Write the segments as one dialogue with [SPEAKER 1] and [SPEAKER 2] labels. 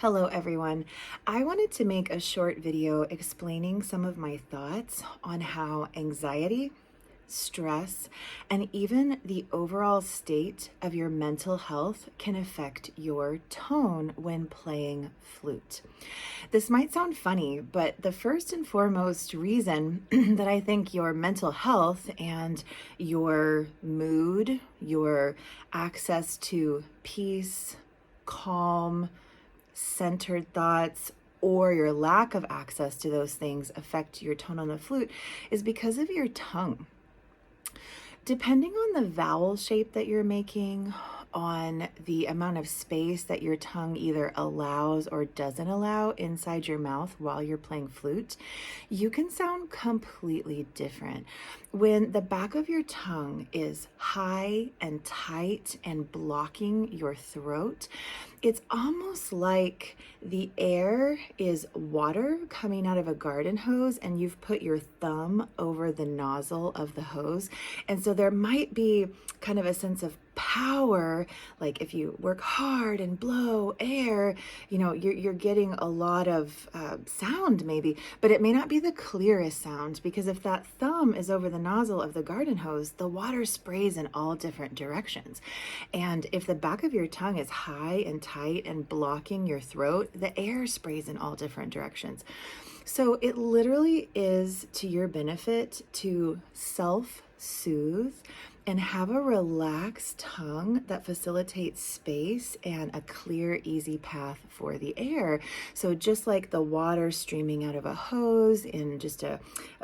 [SPEAKER 1] Hello everyone. I wanted to make a short video explaining some of my thoughts on how anxiety, stress, and even the overall state of your mental health can affect your tone when playing flute. This might sound funny, but the first and foremost reason that I think your mental health and your mood, your access to peace, calm, centered thoughts, or your lack of access to those things affect your tone on the flute is because of your tongue. Depending on the vowel shape that you're making, on the amount of space that your tongue either allows or doesn't allow inside your mouth while you're playing flute, you can sound completely different. When the back of your tongue is high and tight and blocking your throat, it's almost like the air is water coming out of a garden hose and you've put your thumb over the nozzle of the hose. And so there might be kind of a sense of power, like if you work hard and blow air, you're getting a lot of sound maybe, but it may not be the clearest sound, because if that thumb is over the nozzle of the garden hose, the water sprays in all different directions. And if the back of your tongue is high and tight and blocking your throat, the air sprays in all different directions. So it literally is to your benefit to self-soothe and have a relaxed tongue that facilitates space and a clear, easy path for the air. So just like the water streaming out of a hose in just a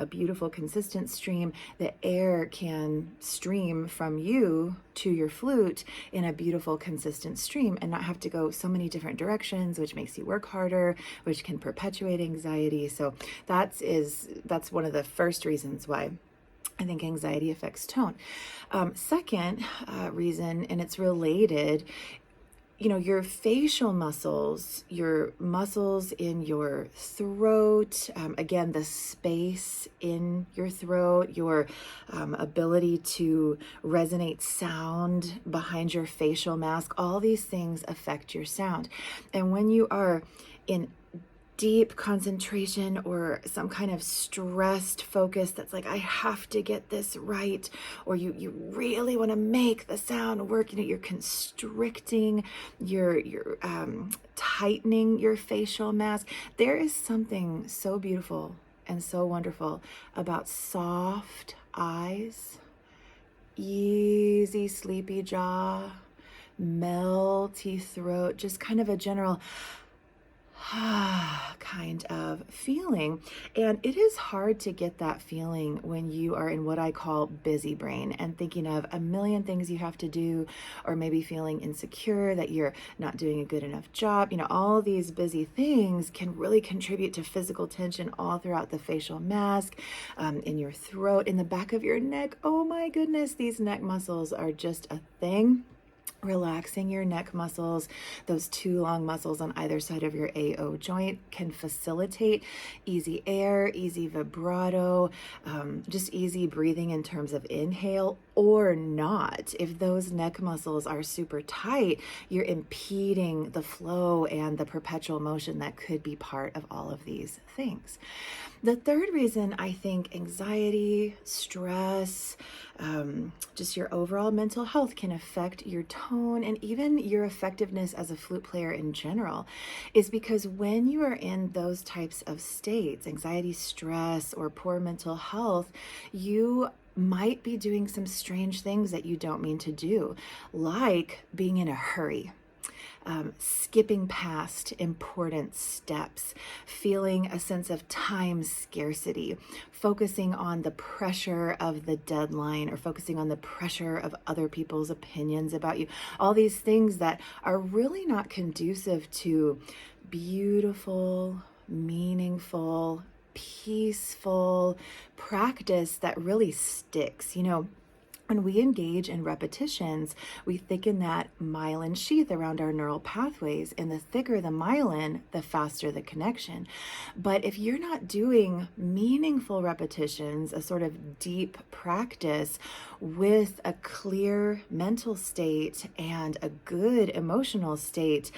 [SPEAKER 1] beautiful, consistent stream, the air can stream from you to your flute in a beautiful, consistent stream and not have to go so many different directions, which makes you work harder, which can perpetuate anxiety. So that's one of the first reasons why I think anxiety affects tone. Second reason, and it's related, your facial muscles, your muscles in your throat, again, the space in your throat, your ability to resonate sound behind your facial mask, all these things affect your sound. And when you are in deep concentration or some kind of stressed focus that's like, I have to get this right, or you really want to make the sound work, you're constricting, you're tightening your facial mask. There is something so beautiful and so wonderful about soft eyes, easy sleepy jaw, melty throat, just kind of a general kind of feeling. And it is hard to get that feeling when you are in what I call busy brain and thinking of a million things you have to do, or maybe feeling insecure that you're not doing a good enough job. All of these busy things can really contribute to physical tension all throughout the facial mask, in your throat, in the back of your neck. Oh my goodness, these neck muscles are just a thing. Relaxing your neck muscles, those two long muscles on either side of your AO joint, can facilitate easy air, easy vibrato, just easy breathing in terms of inhale or not. If those neck muscles are super tight, you're impeding the flow and the perpetual motion that could be part of all of these things. The third reason I think anxiety, stress, just your overall mental health can affect your tone and even your effectiveness as a flute player in general is because when you are in those types of states, anxiety, stress, or poor mental health, you might be doing some strange things that you don't mean to do, like being in a hurry. Skipping past important steps, feeling a sense of time scarcity, focusing on the pressure of the deadline or focusing on the pressure of other people's opinions about you. All these things that are really not conducive to beautiful, meaningful, peaceful practice that really sticks. When we engage in repetitions, we thicken that myelin sheath around our neural pathways, and the thicker the myelin, the faster the connection. But if you're not doing meaningful repetitions, a sort of deep practice with a clear mental state and a good emotional state,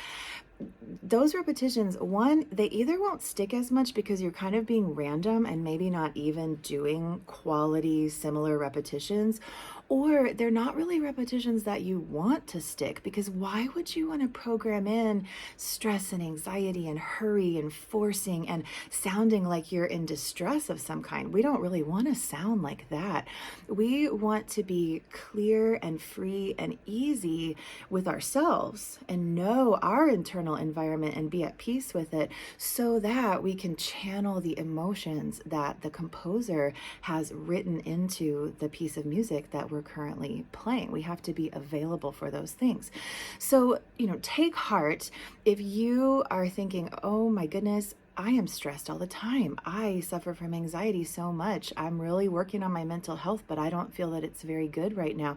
[SPEAKER 1] those repetitions, one, they either won't stick as much because you're kind of being random and maybe not even doing quality similar repetitions, or they're not really repetitions that you want to stick, because why would you want to program in stress and anxiety and hurry and forcing and sounding like you're in distress of some kind? We don't really want to sound like that. We want to be clear and free and easy with ourselves and know our internal environment and be at peace with it, so that we can channel the emotions that the composer has written into the piece of music that we're currently playing. We have to be available for those things. So, take heart if you are thinking, oh my goodness, I am stressed all the time. I suffer from anxiety so much. I'm really working on my mental health, but I don't feel that it's very good right now.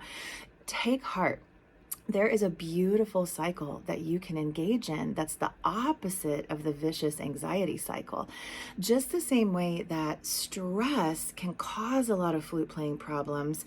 [SPEAKER 1] Take heart. There is a beautiful cycle that you can engage in that's the opposite of the vicious anxiety cycle. Just the same way that stress can cause a lot of flute playing problems,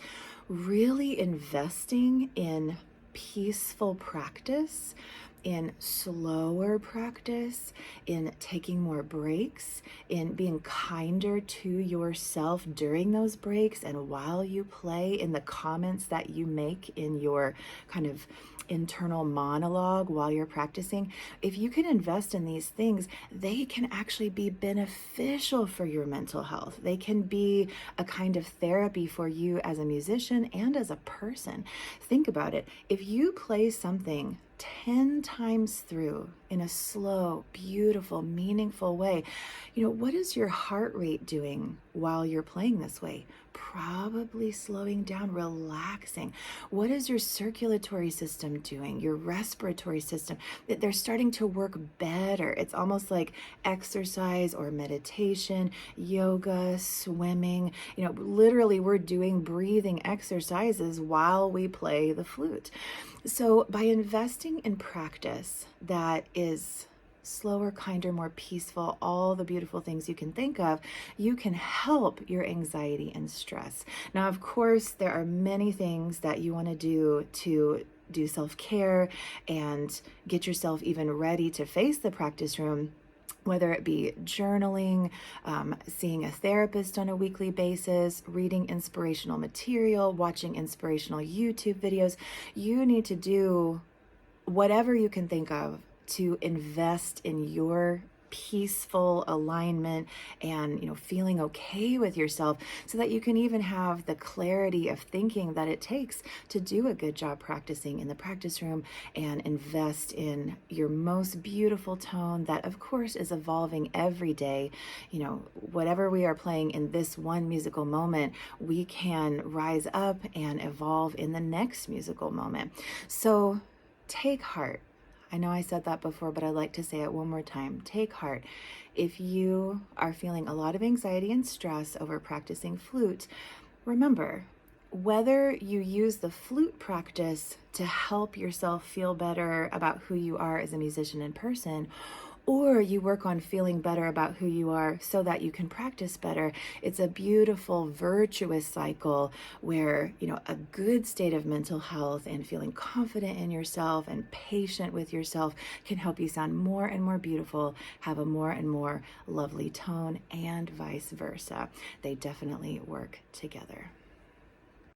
[SPEAKER 1] really investing in peaceful practice, in slower practice, in taking more breaks, in being kinder to yourself during those breaks and while you play, in the comments that you make in your kind of internal monologue while you're practicing. If you can invest in these things, they can actually be beneficial for your mental health. They can be a kind of therapy for you as a musician and as a person. Think about it. If you play something 10 times through in a slow, beautiful, meaningful way, what is your heart rate doing while you're playing this way? Probably slowing down, relaxing. What is your circulatory system doing? Your respiratory system? They're starting to work better. It's almost like exercise or meditation, yoga, swimming. Literally we're doing breathing exercises while we play the flute. So by investing in practice that is slower, kinder, more peaceful, all the beautiful things you can think of, you can help your anxiety and stress. Now, of course, there are many things that you want to do self-care and get yourself even ready to face the practice room, whether it be journaling, seeing a therapist on a weekly basis, reading inspirational material, watching inspirational YouTube videos. You need to do whatever you can think of to invest in your peaceful alignment and feeling okay with yourself, so that you can even have the clarity of thinking that it takes to do a good job practicing in the practice room and invest in your most beautiful tone that of course is evolving every day. Whatever we are playing in this one musical moment, we can rise up and evolve in the next musical moment. So take heart. I know I said that before, but I'd like to say it one more time. Take heart. If you are feeling a lot of anxiety and stress over practicing flute, remember, whether you use the flute practice to help yourself feel better about who you are as a musician in person, or you work on feeling better about who you are so that you can practice better, it's a beautiful, virtuous cycle where, a good state of mental health and feeling confident in yourself and patient with yourself can help you sound more and more beautiful, have a more and more lovely tone, and vice versa. They definitely work together.